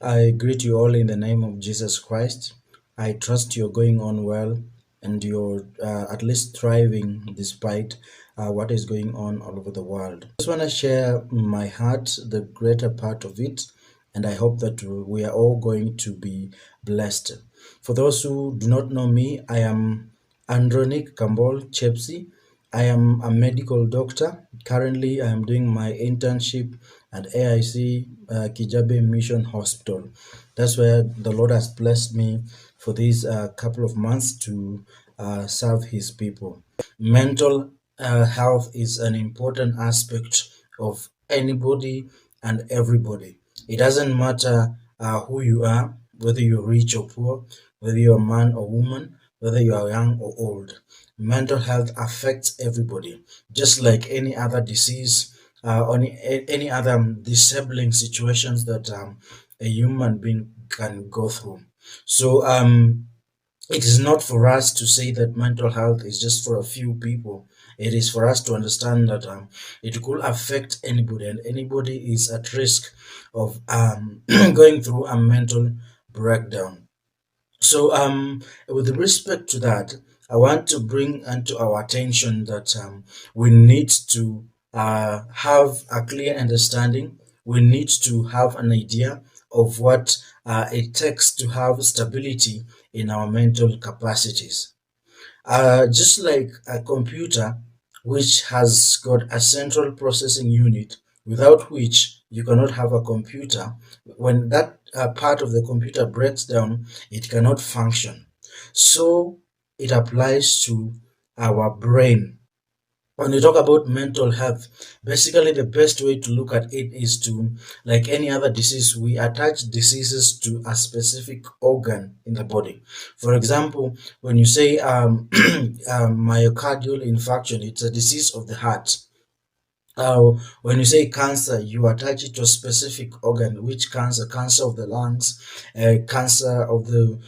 I greet you all in the name of Jesus Christ. I trust you're going on well and you're at least thriving despite what is going on all over the world. I just want to share my heart, the greater part of it, and I hope that we are all going to be blessed. For those who do not know me, I am Andronic Kambol Chepsi. I am a medical doctor. Currently, I am doing my internship at AIC Kijabe Mission Hospital. That's where the Lord has blessed me for these couple of months to serve His people. Mental health is an important aspect of anybody and everybody. It doesn't matter who you are, whether you're rich or poor, whether you're a man or woman, whether you are young or old. Mental health affects everybody, just like any other disease, any other disabling situations that a human being can go through. So, it is not for us to say that mental health is just for a few people. It is for us to understand that it could affect anybody, and anybody is at risk of going through a mental breakdown. So, with respect to that, I want to bring into our attention that we need to have a clear understanding. We need to have an idea of what it takes to have stability in our mental capacities. Just like a computer, which has got a central processing unit, without which you cannot have a computer. When that part of the computer breaks down, it cannot function. So it applies to our brain. When you talk about mental health, basically the best way to look at it is to, like any other disease, we attach diseases to a specific organ in the body. For example, when you say myocardial infarction, it's a disease of the heart. When you say cancer, you attach it to a specific organ. Which cancer? Cancer of the lungs, cancer of the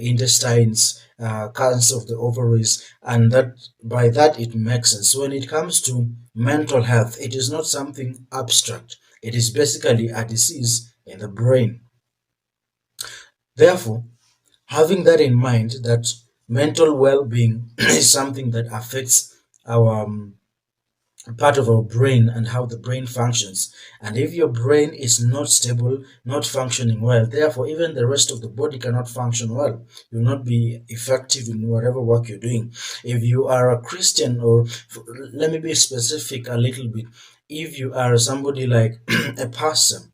intestines, cancer of the ovaries, and that by that it makes sense. So when it comes to mental health, it is not something abstract. It is basically a disease in the brain. Therefore, having that in mind, that mental well-being is something that affects our part of our brain and how the brain functions. And if your brain is not stable, not functioning well, therefore even the rest of the body cannot function well. You'll not be effective in whatever work you're doing. If you are a Christian, or let me be specific a little bit, if you are somebody like a pastor,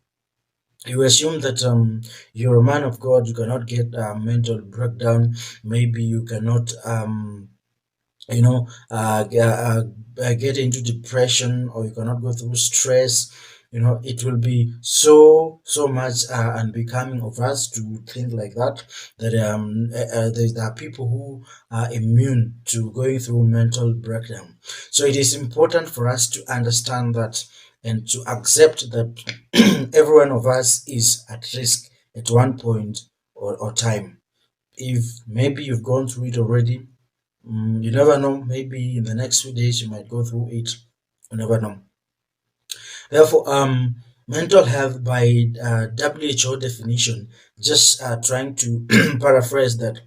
you assume that you're a man of God, you cannot get a mental breakdown. Maybe you cannot you know get into depression, or you cannot go through stress. It will be so much unbecoming of us to think like that, that there are people who are immune to going through mental breakdown. So it is important for us to understand that, and to accept that every one of us is at risk at one point or time. If maybe you've gone through it already, you never know. Maybe in the next few days you might go through it. You never know. Therefore, mental health by WHO definition, just trying to paraphrase that,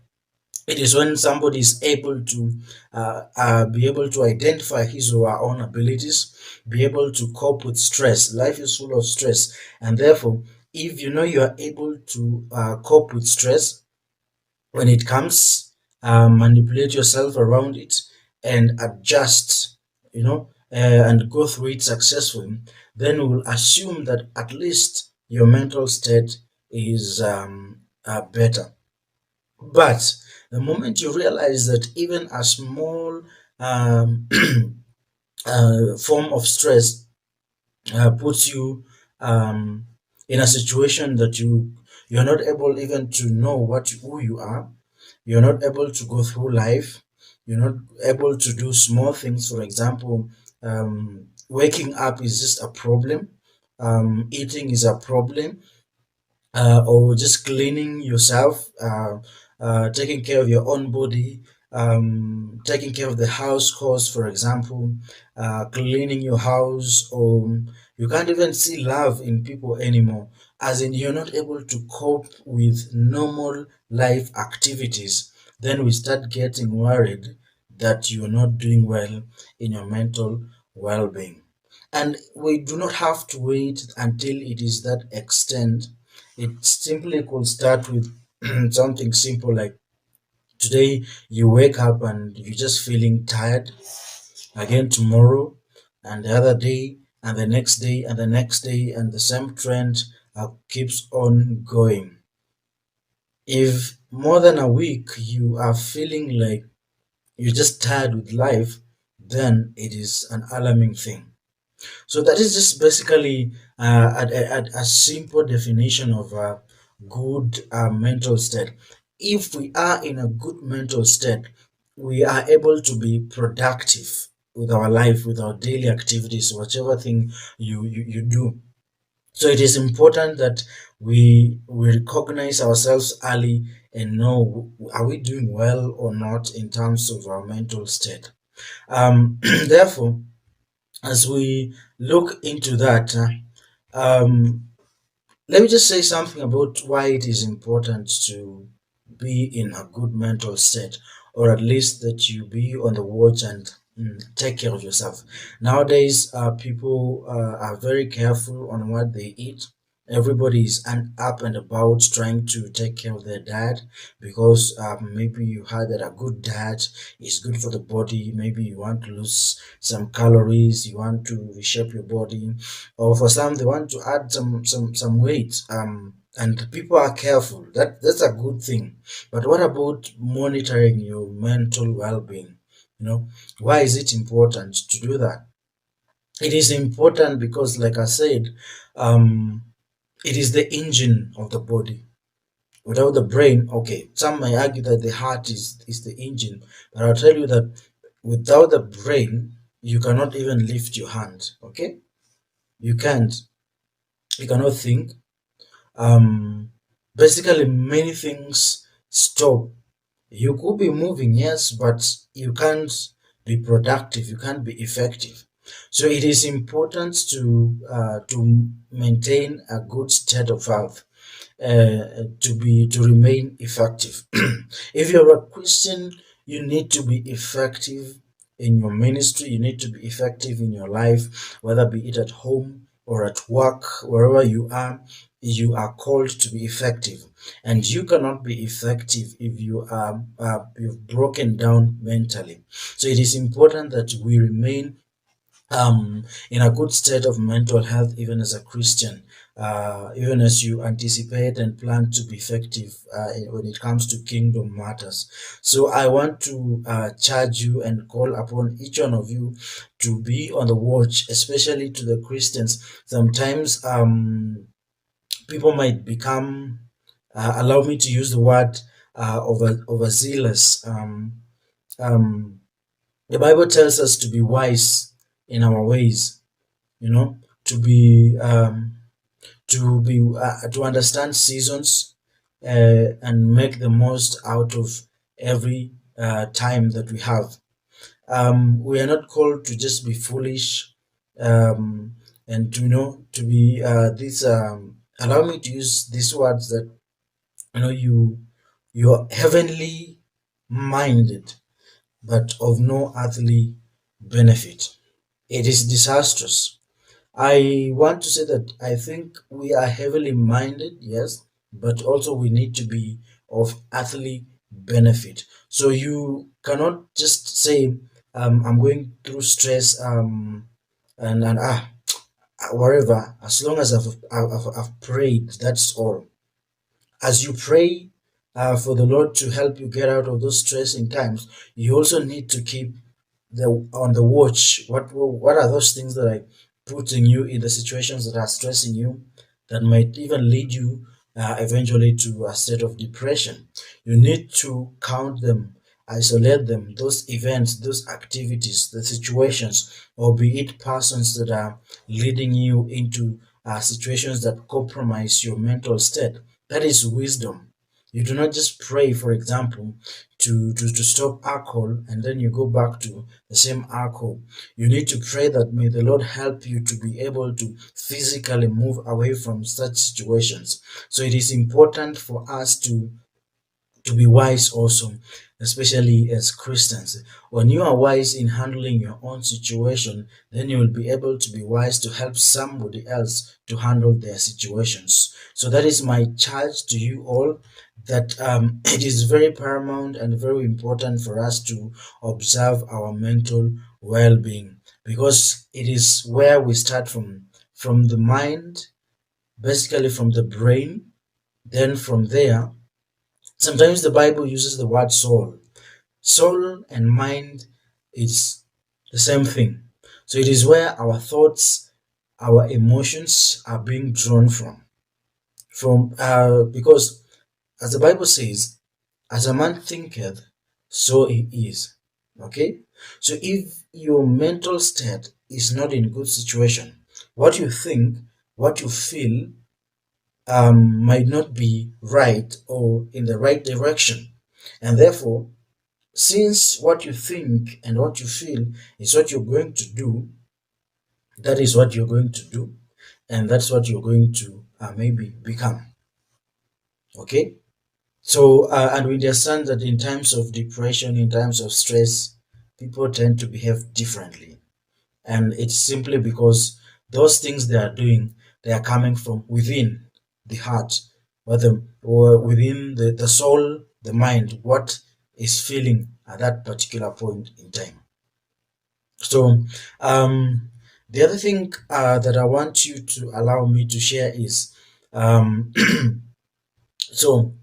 it is when somebody is able to be able to identify his or her own abilities, be able to cope with stress. Life is full of stress, and therefore, if you know you are able to cope with stress, when it comes, manipulate yourself around it and adjust, and go through it successfully, then we'll assume that at least your mental state is better. But the moment you realize that even a small um, form of stress puts you in a situation that you're not able even to know who you are. You're not able to go through life. You're not able to do small things. For example, waking up is just a problem. Eating is a problem, or just cleaning yourself, taking care of your own body, taking care of the house chores, for example, cleaning your house, or you can't even see love in people anymore. as in you're not able to cope with normal life activities, then we start getting worried that you're not doing well in your mental well-being. And we do not have to wait until it is that extent. It simply could start with something simple like today you wake up and you're just feeling tired, again tomorrow, and the other day, and the next day, and the next day, and the same trend keeps on going. If more than a week you are feeling like you're just tired with life, then it is an alarming thing. So that is just basically a simple definition of a good mental state. If we are in a good mental state, we are able to be productive with our life, with our daily activities, whichever thing you do. So it is important that we recognize ourselves early and know, are we doing well or not in terms of our mental state. Therefore, as we look into that, let me just say something about why it is important to be in a good mental state, or at least that you be on the watch and take care of yourself. Nowadays, people are very careful on what they eat. Everybody is up and about trying to take care of their diet because maybe you heard that a good diet is good for the body. Maybe you want to lose some calories, you want to reshape your body, or for some they want to add some weight. And people are careful. That's a good thing. But what about monitoring your mental well-being? You know, why is it important to do that? It is important because, like I said, um, it is the engine of the body. Without the brain, okay, some may argue that the heart is the engine, but I'll tell you that without the brain, you cannot even lift your hand. Okay, you can't. You cannot think. Um, Basically, many things stop. You could be moving, yes, but you can't be productive. You can't be effective. So it is important to maintain a good state of health, to remain effective. If you're a Christian, you need to be effective in your ministry. You need to be effective in your life, whether be it at home or at work, wherever you are. You are called to be effective, and you cannot be effective if you are you've broken down mentally. So it is important that we remain in a good state of mental health, even as a Christian, even as you anticipate and plan to be effective when it comes to kingdom matters. So I want to charge you and call upon each one of you to be on the watch, especially to the Christians. Sometimes people might become, allow me to use the word, overzealous. Um, the Bible tells us to be wise in our ways, you know, to be to understand seasons, and make the most out of every time that we have. We are not called to just be foolish, and to, to be this. Allow me to use these words that, you're heavenly minded, but of no earthly benefit. It is disastrous. I want to say that I think we are heavily minded, yes, but also we need to be of earthly benefit. So you cannot just say, I'm going through stress, and whatever, as long as I've prayed, that's all. As you pray for the Lord to help you get out of those stressing times, you also need to keep on the watch. What are those things that are putting you in the situations that are stressing you, that might even lead you eventually to a state of depression? You need to count them, isolate them, those events, those activities, the situations, or be it persons that are leading you into situations that compromise your mental state. That is wisdom. You do not just pray, for example, to stop alcohol and then you go back to the same alcohol. You need to pray that may the Lord help you to be able to physically move away from such situations. So it is important for us to be wise also, especially as Christians. When you are wise in handling your own situation, then you will be able to be wise to help somebody else to handle their situations. So that is my charge to you all, that it is very paramount and very important for us to observe our mental well-being, because it is where we start from the mind, basically from the brain. Then from there, sometimes the Bible uses the word soul. Soul and mind is the same thing. So it is where our thoughts, our emotions are being drawn from. Because as the Bible says, as a man thinketh, so he is. Okay? So if your mental state is not in good situation, what you think, what you feel, might not be right or in the right direction. And therefore, since what you think and what you feel is what you're going to do, that is what you're going to do, and that's what you're going to maybe become. Okay? So, and we understand that in times of depression, in times of stress, people tend to behave differently. And it's simply because those things they are doing, they are coming from within the heart, or within the soul, the mind, what is feeling at that particular point in time. So, the other thing that I want you to allow me to share is, um, so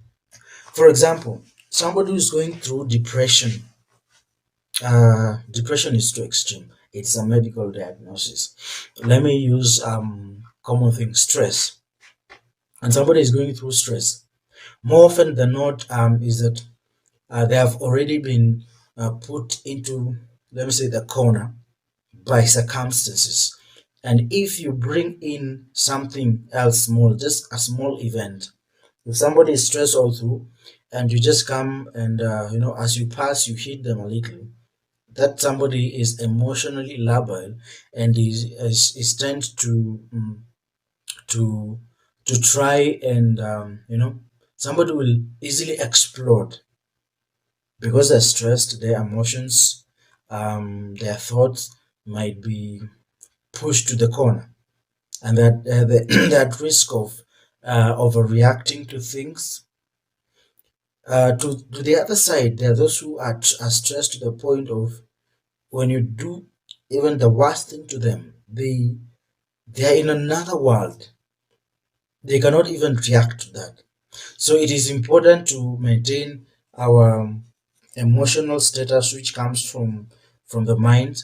for example, somebody who's going through depression, depression is too extreme. It's a medical diagnosis. Let me use common thing, stress. And somebody is going through stress. More often than not, is that they have already been put into, let me say, the corner by circumstances. And if you bring in something else small, just a small event, if somebody is stressed all through, and you just come and as you pass, you hit them a little, that somebody is emotionally labile and is tend to to try and somebody will easily explode because they're stressed. Their emotions, their thoughts might be pushed to the corner, and that they're at risk of overreacting to things. To the other side, there are those who are stressed to the point of, when you do even the worst thing to them, they are in another world. They cannot even react to that. So it is important to maintain our emotional status, which comes from the mind,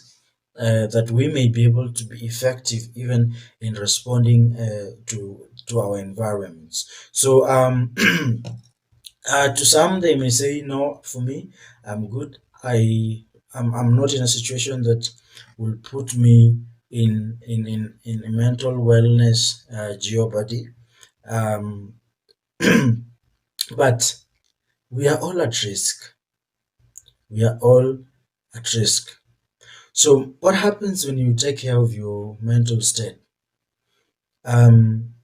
that we may be able to be effective even in responding to our environments. So to some, they may say, no, for me, I'm good. I'm not in a situation that will put me in a mental wellness jeopardy. Um, but we are all at risk. We are all at risk. So, what happens when you take care of your mental state?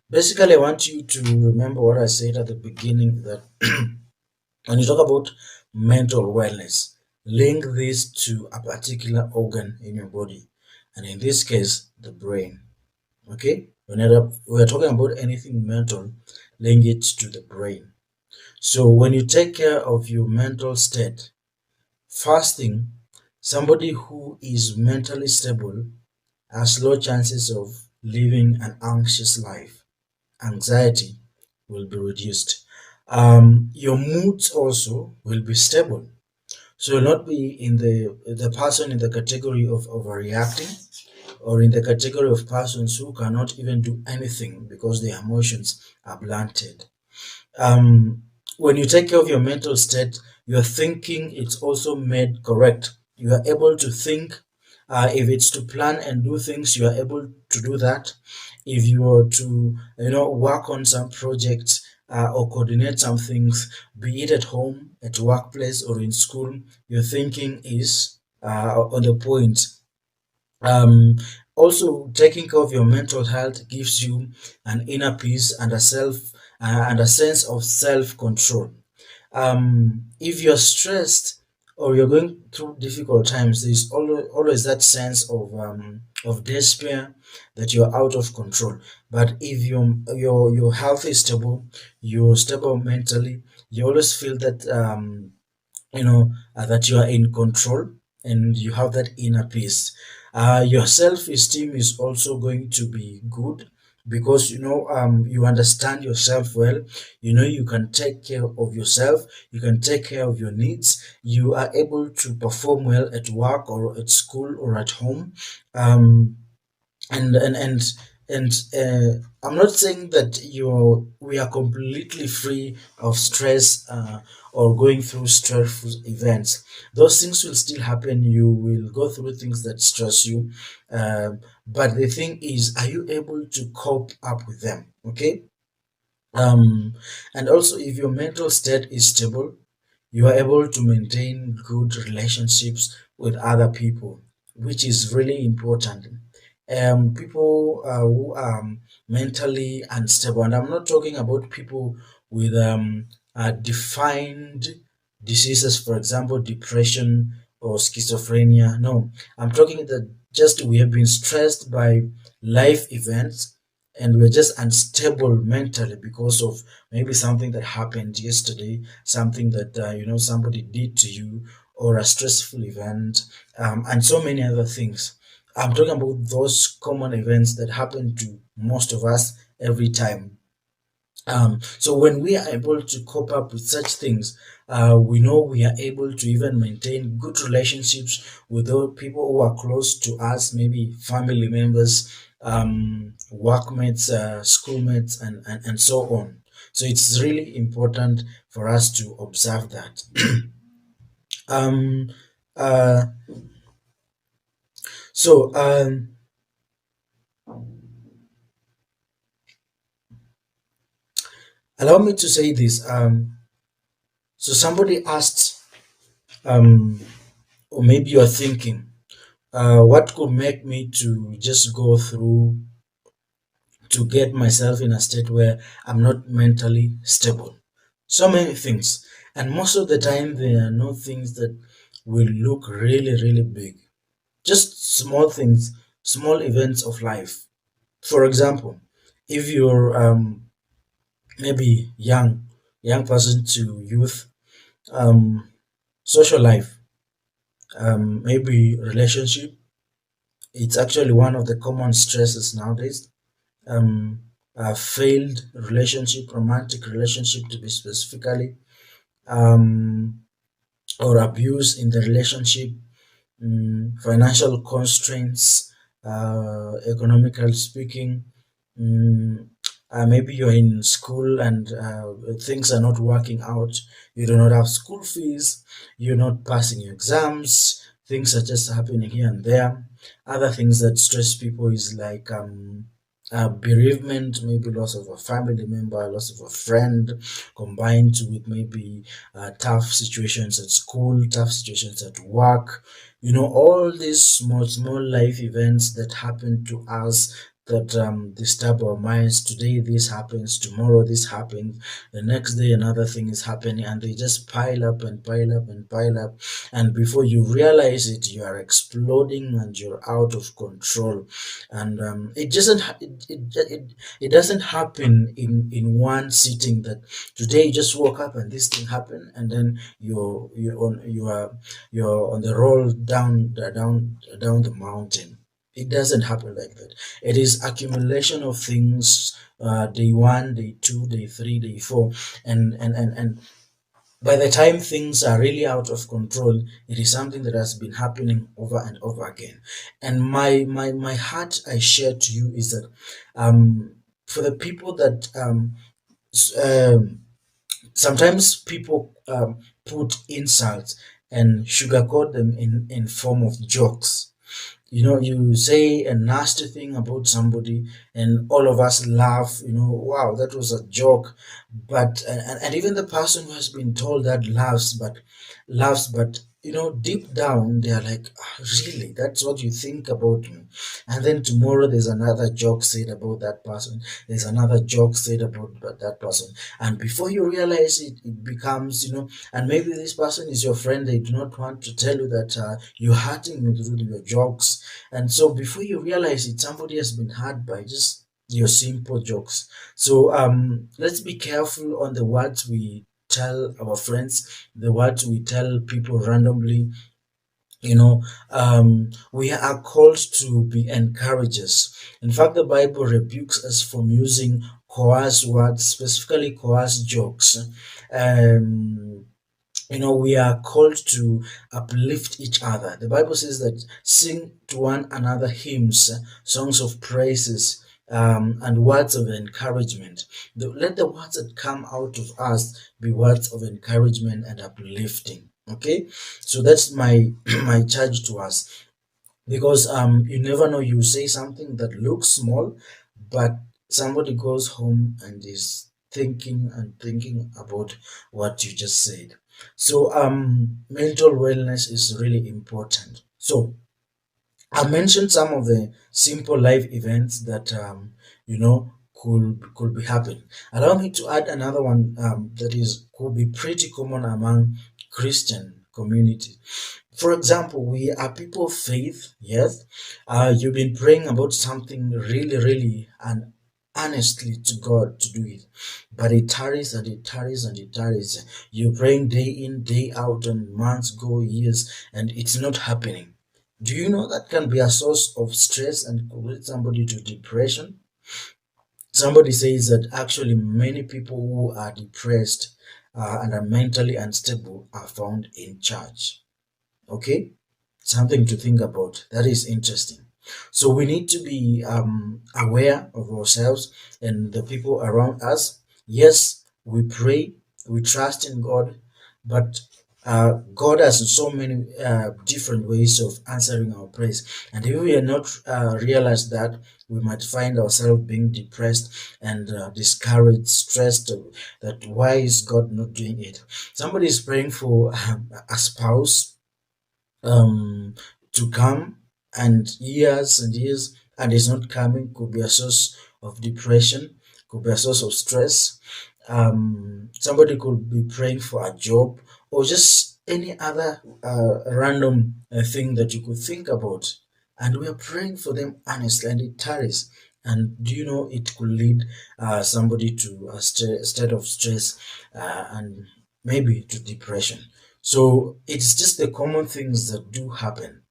Basically, I want you to remember what I said at the beginning, that when you talk about mental wellness, link this to a particular organ in your body, and in this case, the brain. Okay? Whenever we're talking about anything mental, link it to the brain. So, when you take care of your mental state, fasting, somebody who is mentally stable has low chances of living an anxious life. Anxiety will be reduced. Your moods also will be stable. So you'll not be in the person in the category of overreacting, or in the category of persons who cannot even do anything because their emotions are blunted. um, when you take care of your mental state, your thinking is also made correct. You are able to think. If it's to plan and do things, you are able to do that. If you are to, work on some projects, or coordinate some things, be it at home, at workplace, or in school. Your thinking is on the point. um, Also, taking care of your mental health gives you an inner peace and a sense of self control. If you're stressed or you're going through difficult times, there's always that sense of despair that you're out of control. But if your health is stable, you're stable mentally, you always feel that that you are in control and you have that inner peace. Your self-esteem is also going to be good because you understand yourself well. You know you can take care of yourself, you can take care of your needs, you are able to perform well at work or at school or at home. Um, and and and and uh, I'm not saying that we are completely free of stress, or going through stressful events. Those things will still happen. You will go through things that stress you, but the thing is, are you able to cope up with them? Okay. And also, if your mental state is stable, you are able to maintain good relationships with other people, which is really important. People who are mentally unstable, and I'm not talking about people with defined diseases, for example, depression or schizophrenia. No, I'm talking that just we have been stressed by life events and we're just unstable mentally because of maybe something that happened yesterday, something that somebody did to you, or a stressful event, and so many other things. I'm talking about those common events that happen to most of us every time. So when we are able to cope up with such things, we know we are able to even maintain good relationships with those people who are close to us, maybe family members, workmates, schoolmates, and so on. So it's really important for us to observe that. um, uh, so allow me to say this. So somebody asked, um, or maybe you're thinking, what could make me to just go through to get myself in a state where I'm not mentally stable? So many things, and most of the time there are no things that will look really really big. Just small things, small events of life. For example, if you're maybe young person to youth, um, social life, maybe relationship. It's actually one of the common stresses nowadays. Failed relationship, romantic relationship to be specifically, um, or abuse in the relationship, financial constraints, economical speaking. mm, Maybe you're in school and things are not working out. You do not have school fees. You're not passing your exams. Things are just happening here and there. Other things that stress people is like bereavement, maybe loss of a family member, loss of a friend, combined with maybe tough situations at school, tough situations at work. All these small life events that happen to us that disturb our minds. Today this happens, tomorrow this happens, the next day another thing is happening, and they just pile up and pile up and pile up, and before you realize it, you are exploding and you're out of control. And it doesn't happen in one sitting, that today you just woke up and this thing happened, and then you're on the roll down the mountain. It doesn't happen like that. It is accumulation of things, day one, day two, day three, day four, and by the time things are really out of control, it is something that has been happening over and over again. And my heart I share to you is that, for the people that sometimes people put insults and sugarcoat them in form of jokes. You say a nasty thing about somebody, and all of us laugh, wow, that was a joke. But and even the person who has been told that laughs, but deep down they are like, "Ah, really, that's what you think about me?" And then tomorrow there's another joke said about that person, there's another joke said about that person, and before you realize it, it becomes, and maybe this person is your friend, they do not want to tell you that you're hurting me through your jokes. And so before you realize it, somebody has been hurt by just your simple jokes. So let's be careful on the words we tell our friends, the words we tell people randomly. We are called to be encouragers. In fact, the Bible rebukes us from using coarse words, specifically coarse jokes. Um, we are called to uplift each other. The Bible says that sing to one another hymns, songs of praises, and words of encouragement. Let the words that come out of us be words of encouragement and uplifting. Okay, so that's my my charge to us, because you never know, you say something that looks small, but somebody goes home and is thinking and thinking about what you just said. So mental wellness is really important. So I mentioned some of the simple life events that could be happening. Allow me to add another one that is could be pretty common among Christian community. For example, we are people of faith, yes. You've been praying about something really, really, and honestly to God to do it, but it tarries and it tarries and it tarries. You're praying day in, day out, and months go, years, and it's not happening. Do you know that can be a source of stress and could lead somebody to depression? Somebody says that actually many people who are depressed and are mentally unstable are found in church. Okay, something to think about. That is interesting. So we need to be aware of ourselves and the people around us. Yes, we pray, we trust in God, but God has so many different ways of answering our praise. And if we are not realize that, we might find ourselves being depressed and discouraged, stressed, that why is God not doing it? Somebody is praying for a spouse um, to come, and years and years, and it's not coming, could be a source of depression, could be a source of stress. Somebody could be praying for a job, or just any other random thing that you could think about, and we are praying for them honestly, and it tarries. And do you know it could lead somebody to a state of stress and maybe to depression. So it's just the common things that do happen.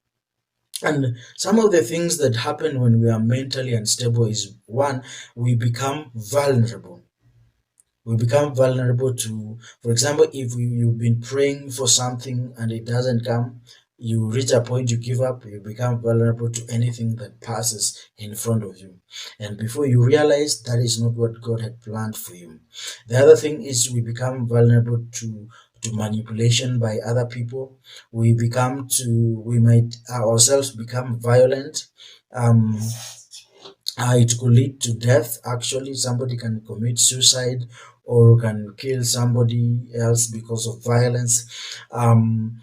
And some of the things that happen when we are mentally unstable is one, we become vulnerable. We become vulnerable to, for example, if you've been praying for something and it doesn't come, you reach a point, you give up, you become vulnerable to anything that passes in front of you. And before you realize, that is not what God had planned for you. The other thing is we become vulnerable to manipulation by other people. We might ourselves become violent. Um, it could lead to death. Actually, somebody can commit suicide or can kill somebody else because of violence. And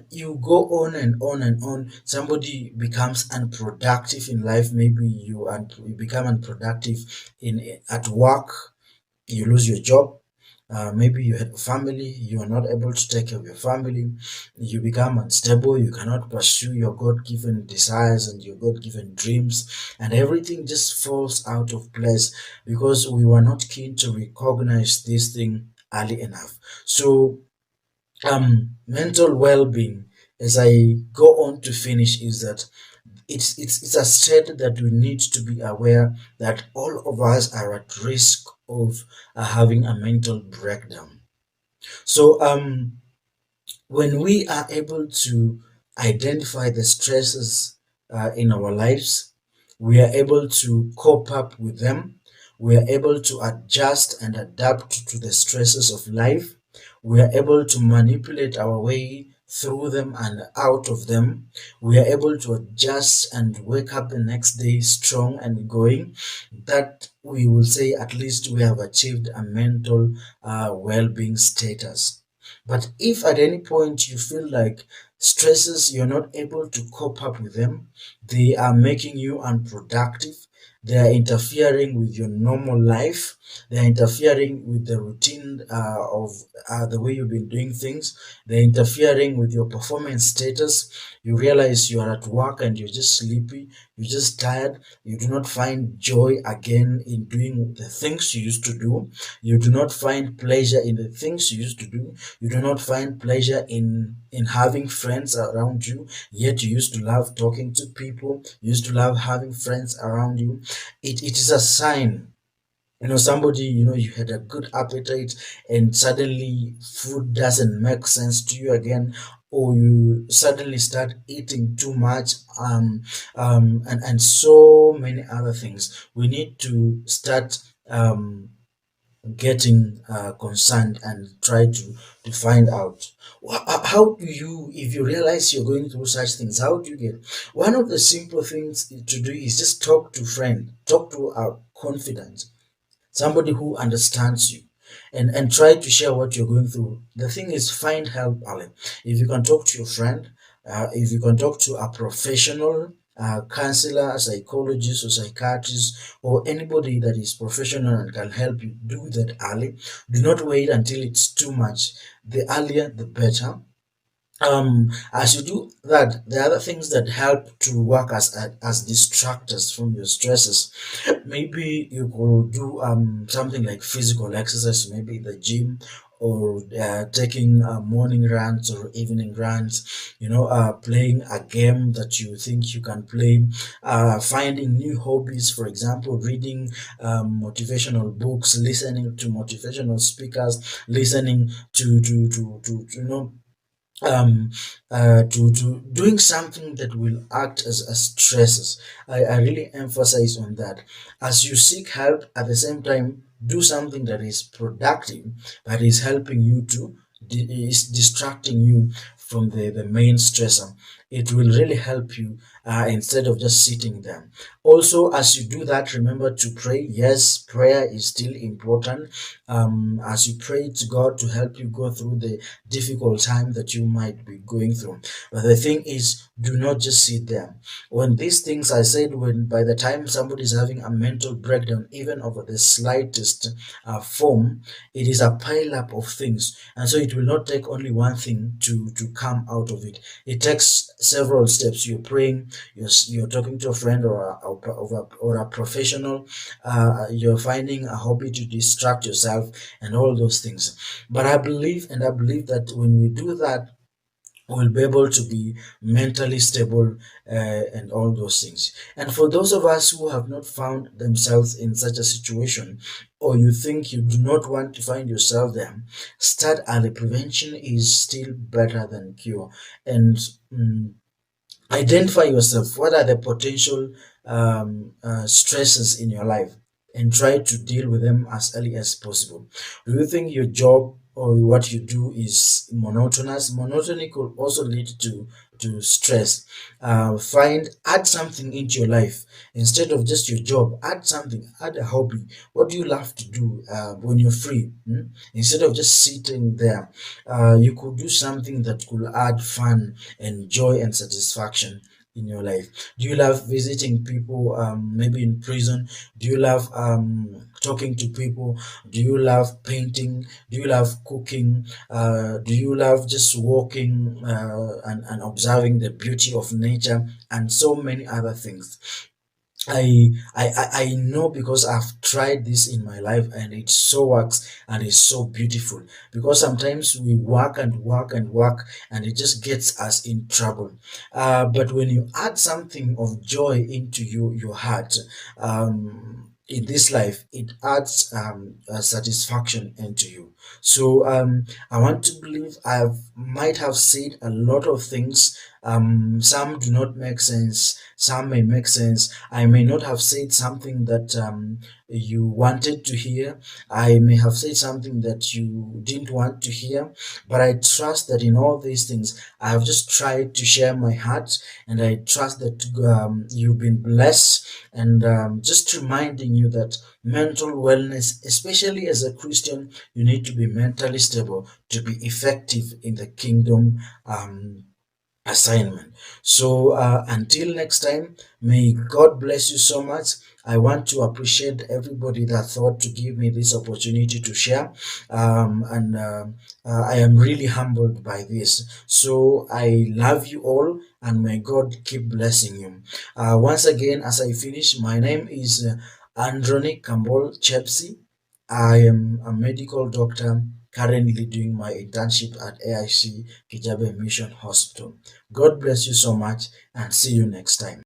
you go on and on and on. Somebody becomes unproductive in life. Maybe you become unproductive in at work. You lose your job. Maybe you had a family, you are not able to take care of your family, you become unstable, you cannot pursue your God-given desires and your God-given dreams, and everything just falls out of place because we were not keen to recognize this thing early enough. So mental well-being, as I go on to finish, is that it's a state that we need to be aware that all of us are at risk of having a mental breakdown. So when we are able to identify the stresses in our lives, we are able to cope up with them. We are able to adjust and adapt to the stresses of life. We are able to manipulate our way through them and out of them, we are able to adjust and wake up the next day strong and going, that we will say at least we have achieved a mental well-being status. But if at any point you feel like stresses, you're not able to cope up with them, they are making you unproductive, they are interfering with your normal life, they are interfering with the routine of the way you've been doing things, they're interfering with your performance status. You realize you are at work and you're just sleepy, you're just tired, you do not find joy again in doing the things you used to do, you do not find pleasure in the things you used to do, you do not find pleasure in having friends around you, yet you used to love talking to people, you used to love having friends around you. It is a sign, somebody, you had a good appetite and suddenly food doesn't make sense to you again, or you suddenly start eating too much, and so many other things. We need to start getting concerned and try to find out how do you, if you realize you're going through such things, how do you get. One of the simple things to do is just talk to friend, talk to a confidant, somebody who understands you, and try to share what you're going through. The thing is, find help early. If you can talk to your friend, if you can talk to a professional counselor, psychologist or psychiatrist, or anybody that is professional and can help you, do that early. Do not wait until it's too much. The earlier the better. As you do that, there are other things that help to work as distractors from your stresses. Maybe you could do something like physical exercise, maybe the gym, or taking morning runs or evening runs, playing a game that you think you can play, finding new hobbies, for example, reading motivational books, listening to motivational speakers, listening to to doing something that will act as stresses. I really emphasize on that. As you seek help, at the same time, do something that is productive, that is helping you to, is distracting you from the main stressor. It will really help you instead of just sitting there. Also, as you do that, remember to pray. Yes, prayer is still important. As you pray to God to help you go through the difficult time that you might be going through. But the thing is, do not just sit there. When these things, I said, when by the time somebody is having a mental breakdown, even over the slightest form, it is a pile up of things. And so it will not take only one thing to come out of it. It takes several steps. You're praying, you're talking to a friend or a professional, you're finding a hobby to distract yourself, and all those things. But I believe that when we do that, we'll be able to be mentally stable, and all those things. And for those of us who have not found themselves in such a situation, or you think you do not want to find yourself there, start early. Prevention is still better than cure. And identify yourself. What are the potential stresses in your life, and try to deal with them as early as possible. Do you think your job or what you do is monotonous? Monotony could also lead to stress. Add something into your life instead of just your job. Add something, add a hobby. What do you love to do when you're free? Instead of just sitting there, you could do something that could add fun and joy and satisfaction in your life. Do you love visiting people, maybe in prison? Do you love talking to people? Do you love painting? Do you love cooking? Do you love just walking and observing the beauty of nature, and so many other things? I know, because I've tried this in my life, and it so works and it's so beautiful. Because sometimes we work and work and work, and it just gets us in trouble. But when you add something of joy into your heart, in this life, it adds satisfaction into you. So I want to believe I might have said a lot of things. Some do not make sense, some may make sense. I may not have said something that you wanted to hear. I may have said something that you didn't want to hear, but I trust that in all these things, I have just tried to share my heart, and I trust that you've been blessed. And just reminding you that mental wellness, especially as a Christian, you need to be mentally stable to be effective in the kingdom assignment. So until next time, may God bless you so much. I want to appreciate everybody that thought to give me this opportunity to share, and I am really humbled by this. So I love you all, and may God keep blessing you. Once again, as I finish, my name is Andronic Kambol Chepsi. I am a medical doctor currently doing my internship at AIC Kijabe Mission Hospital. God bless you so much, and see you next time.